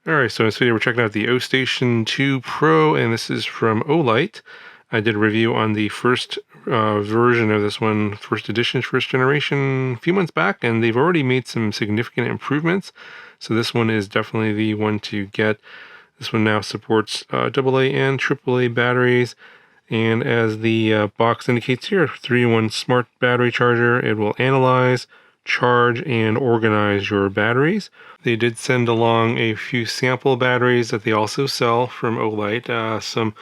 Alright, so in this video we're checking out the OStation2 Pro, and this is from OLIGHT. I did a review on the first version of this one, first edition, first generation, a few months back, and they've already made some significant improvements. So this one is definitely the one to get. This one now supports AA and AAA batteries, and as the box indicates here, 3-in-1 smart battery charger. It will analyze, charge, and organize your batteries. They did send along a few sample batteries that they also sell from OLIGHT, some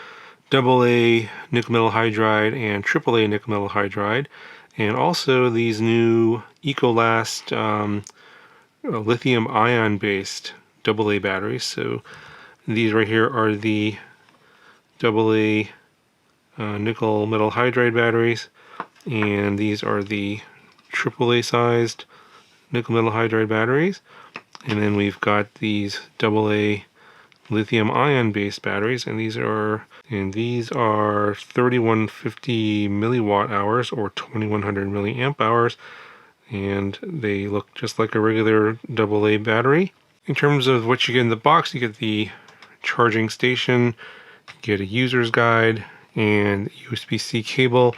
AA nickel metal hydride and AAA nickel metal hydride, and also these new EcoLast lithium ion based AA batteries. So these right here are the AA nickel metal hydride batteries, and these are the AAA sized nickel metal hydride batteries. And then we've got these AA lithium ion based batteries, and these are 3150 milliwatt hours or 2100 milliamp hours, and they look just like a regular AA battery. In terms of what you get in the box, you get the charging station, you get a user's guide, and USB-C cable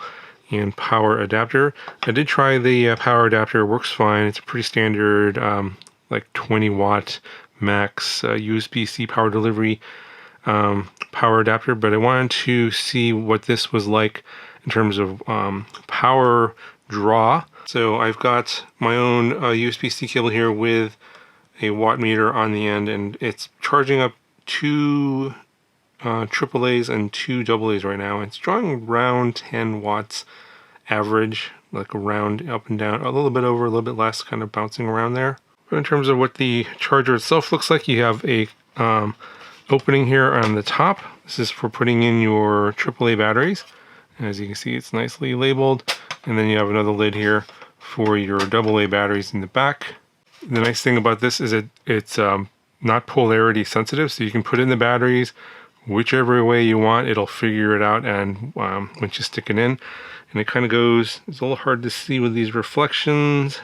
and power adapter. I did try the power adapter, it works fine. It's a pretty standard like 20 watt max USB-C power delivery power adapter, but I wanted to see what this was like in terms of power draw. So I've got my own USB-C cable here with a watt meter on the end, and it's charging up two AAAs and two AAs right now. It's drawing around 10 watts average, like around up and down, a little bit over, a little bit less, kind of bouncing around there. But in terms of what the charger itself looks like, you have a opening here on the top. This is for putting in your AAA batteries. And as you can see, it's nicely labeled. And then you have another lid here for your AA batteries in the back. The nice thing about this is it's not polarity sensitive, so you can put in the batteries whichever way you want. It'll figure it out, and once you stick it in, and it kind of goes, it's a little hard to see with these reflections,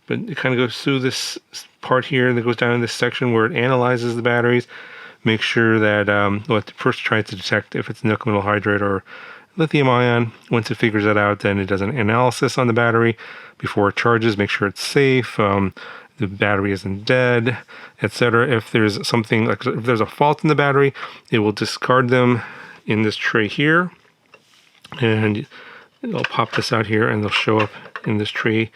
but it kind of goes through this part here that goes down in this section where it analyzes the batteries, make sure that well, it first tries to detect if it's nickel metal hydride or lithium ion. Once it figures that out, then it does an analysis on the battery before it charges, make sure it's safe, the battery isn't dead, etc. If there's something, like if there's a fault in the battery, it will discard them in this tray here, and it'll pop this out here and they'll show up in this tray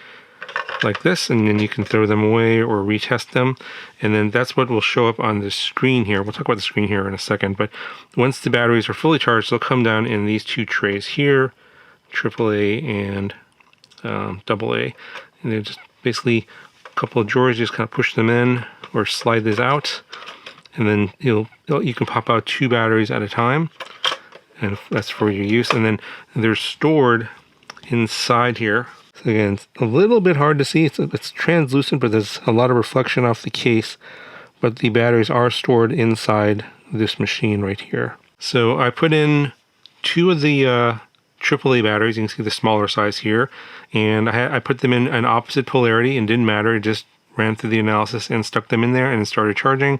like this, and then you can throw them away or retest them, and then that's what will show up on the screen here. We'll talk about the screen here in a second, but once the batteries are fully charged, they'll come down in these two trays here, AAA and AA, and they're just basically a couple of drawers. You just kind of push them in or slide this out, and then you can pop out two batteries at a time, and that's for your use. And then they're stored inside here. So again, it's a little bit hard to see. It's translucent, but there's a lot of reflection off the case. But the batteries are stored inside this machine right here. So I put in two of the AAA batteries. You can see the smaller size here, and I put them in an opposite polarity, and didn't matter. It just ran through the analysis and stuck them in there, and it started charging.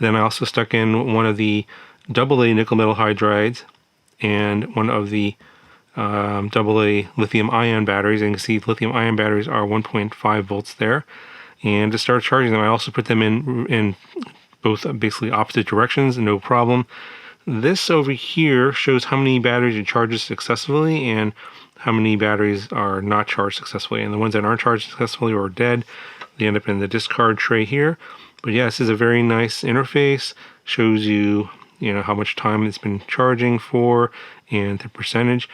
Then I also stuck in one of the AA nickel metal hydrides and one of the AA lithium ion batteries, and you can see lithium ion batteries are 1.5 volts there, and to start charging them I also put them in both basically opposite directions, no problem. This over here shows how many batteries it charges successfully and how many batteries are not charged successfully, and the ones that aren't charged successfully or dead, they end up in the discard tray here. But yeah, this is a very nice interface, shows you how much time it's been charging for and the percentage.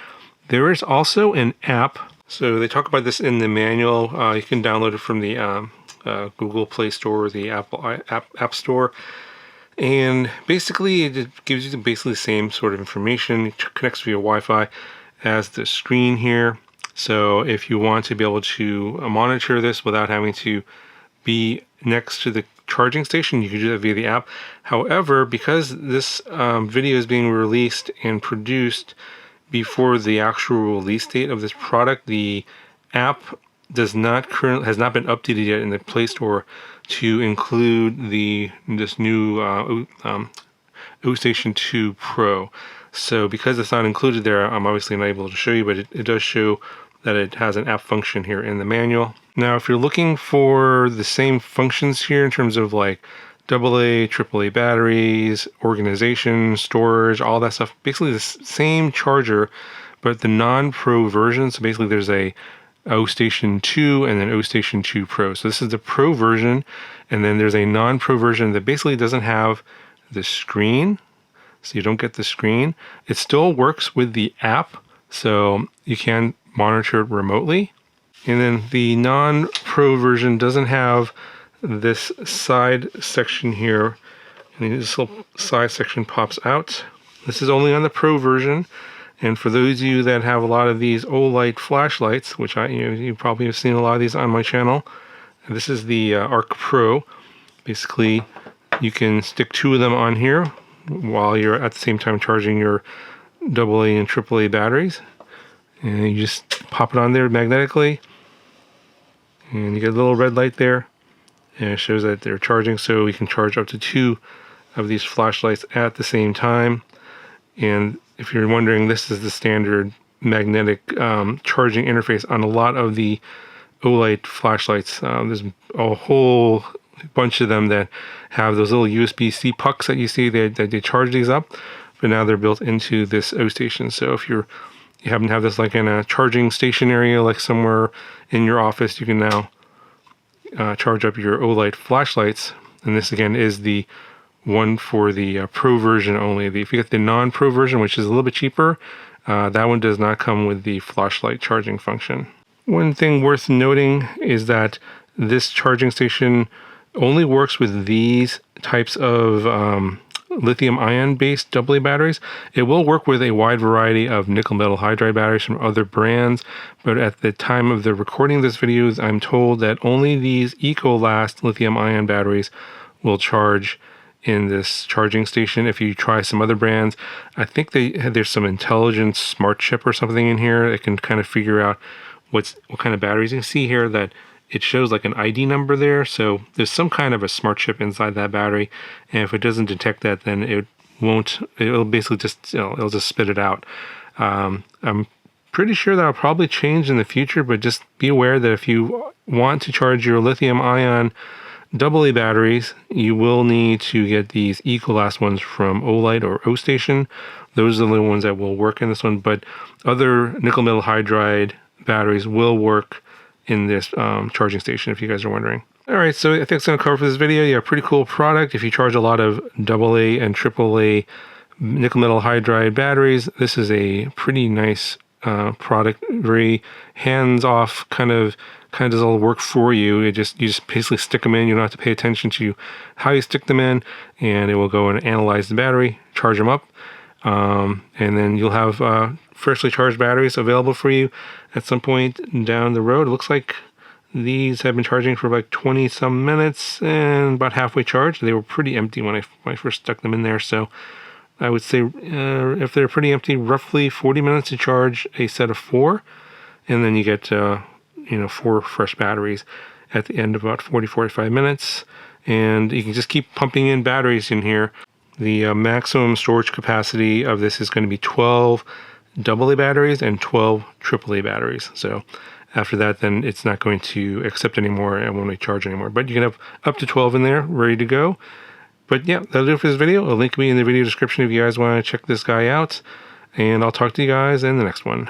There is also an app, so they talk about this in the manual. You can download it from the Google Play Store or the Apple App Store, and basically it gives you basically the same sort of information. It connects via Wi-Fi as the screen here, so if you want to be able to monitor this without having to be next to the charging station, you can do that via the app. However, because this video is being released and produced before the actual release date of this product, the app has not been updated yet in the Play Store to include this new Ostation2 Pro. So because it's not included there, I'm obviously not able to show you, but it does show that it has an app function here in the manual. Now, if you're looking for the same functions here in terms of like AA, AAA batteries, organization, storage, all that stuff, basically the same charger, but the non-Pro version. So basically there's a Ostation2 and then Ostation2 Pro. So this is the Pro version, and then there's a non-Pro version that basically doesn't have the screen. So you don't get the screen. It still works with the app, so you can monitor it remotely. And then the non-Pro version doesn't have this side section here. And this little side section pops out. This is only on the Pro version. And for those of you that have a lot of these OLIGHT flashlights, which you probably have seen a lot of these on my channel, this is the Arc Pro. Basically, you can stick 2 of them on here while you're at the same time charging your AA and AAA batteries. And you just pop it on there magnetically, and you get a little red light there, and it shows that they're charging, so we can charge up to 2 of these flashlights at the same time. And if you're wondering, this is the standard magnetic charging interface on a lot of the OLIGHT flashlights. There's a whole bunch of them that have those little USB-C pucks that you see. They charge these up, but now they're built into this Ostation. So if you happen to have this like in a charging station area, like somewhere in your office, you can now charge up your OLIGHT flashlights. And this again is the one for the Pro version only. If you get the non-Pro version, which is a little bit cheaper, that one does not come with the flashlight charging function. One thing worth noting is that this charging station only works with these types of lithium-ion based AA batteries. It will work with a wide variety of nickel metal hydride batteries from other brands, but at the time of the recording of this video, I'm told that only these EcoLast lithium-ion batteries will charge in this charging station. If you try some other brands, I think there's some intelligent smart chip or something in here that can kind of figure out what kind of batteries. You can see here that it shows like an ID number there, so there's some kind of a smart chip inside that battery, and if it doesn't detect that, then it'll basically just, it'll just spit it out. I'm pretty sure that'll probably change in the future, but just be aware that if you want to charge your lithium-ion AA batteries, you will need to get these EcoLast ones from OLIGHT or Ostation. Those are the ones that will work in this one, but other nickel metal hydride batteries will work in this charging station, if you guys are wondering. All right, so I think it's going to cover for this video. Yeah, pretty cool product. If you charge a lot of AA and AAA nickel metal hydride batteries, this is a pretty nice product. Very hands-off, kind of does all the work for you. You just basically stick them in. You don't have to pay attention to how you stick them in, and it will go and analyze the battery, charge them up, and then you'll have freshly charged batteries available for you at some point down the road. It looks like these have been charging for like 20 some minutes and about halfway charged. They were pretty empty when I first stuck them in there, so I would say if they're pretty empty, roughly 40 minutes to charge a set of 4, and then you get 4 fresh batteries at the end of about 40-45 minutes, and you can just keep pumping in batteries in here. The maximum storage capacity of this is going to be 12 AA batteries and 12 AAA batteries. So after that, then it's not going to accept anymore and won't charge anymore. But you can have up to 12 in there ready to go. But yeah, that'll do it for this video. A link will be in the video description if you guys want to check this guy out. And I'll talk to you guys in the next one.